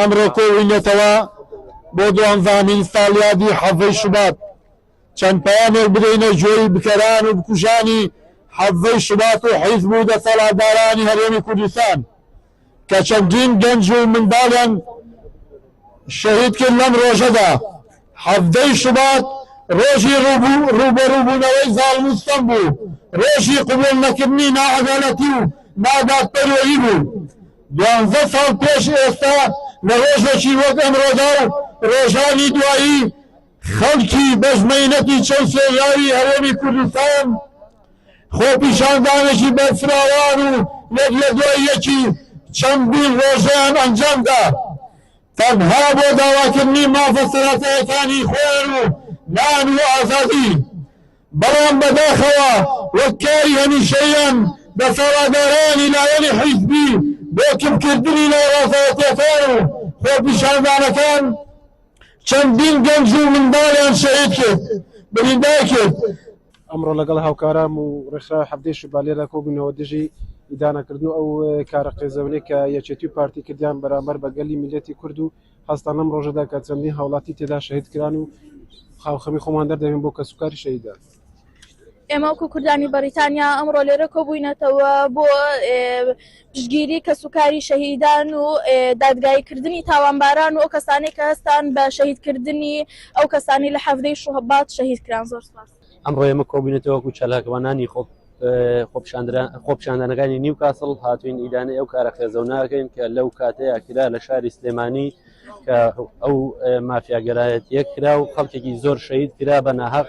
ئەمڕۆ کۆبووینەتەوە بۆ 12مین ساڵیادی حەڤەی شوبات چەند پەیامێک بدەینە گوێی بکەران و بکوژانی حەڤەی شوبات و حیزب و دەسەڵاتدارانی هەرێمی کوردستان کە چەندین گەنج و منداڵیان شەهید کرد لەم ڕۆژەدا. حەڤدەی شوبات ڕۆژی ڕوبەڕووبوونەوەی زاڵم و ستەم بوو، ڕۆژی قبوڵ نەکردنی نائەدالەتی و نادادپەروەری بوو. 12 ساڵ پێش ئێستا لە ڕۆژێکی وەک ئەمڕۆدا و ڕۆژانی دوایی خەڵکی بەژمەینەتی چەند سێژاوی هەرێمی کوردستان خۆپیشاندانێکی بەرفراوان و یەک لە دوای یەکی چەندین ڕۆژەیان ئەنجامدا تەنها بۆ داواکردنی مافە سەرەتاییەکانی خوێن و نان و ئازادی. بەڵام بەداخەوە وەک کاری هەمیشەییان دەسەڵاتدارانی لایەنی حیزبی بۆ کمکردنی ناڕازایەتیەکان و خۆپیشاندانەکان چەندین گەنج و منداڵیان شەهید کرد، بریندار کرد. ئەمڕۆ لەگەڵ هاوکارام و ڕێکخراوی حەڤدەی شوبات لێرە کۆبوونەوە دژی ئیدانەکردن و ئەو کارە قێزەونەی کە یەکێتی و پارتی کردیان بەرامبەر بە گەلی میلەتی کورد و هەستان لەم ڕۆژەدا کە چەندین هاوڵاتی تێدا شەهید کران و خاوخەمی خۆمان دەردەبین بۆ کەسوکاری شەهیدان. ئێمە وەکو کوردانی بەریتانیا ئەمڕۆ لێرە کۆبووینەتەوە بۆ پشتگیری کەسوکاری شەهیدان و دادگایکردنی تاوانباران و ئەو کەسانی کە هەستان بە شەهیدکردنی ئەو کەسانی لە حەڤدەی شوبات شەهید کران. زۆر سپاس. ئەمڕۆ ئێمە کۆبووینەتەوە وەکو چالاکوانانی خۆپیشاندانەکانی نیوکاسڵ هاتوین ئیدانەی ئەو کارە خێزەوناکەین کە لەو کاتەیە کرا لە شاری سلێمانی کە ئەو مافیاگەرایەتیە کرا و خەڵکێکی زۆر شەهید کرا بە ناحەق.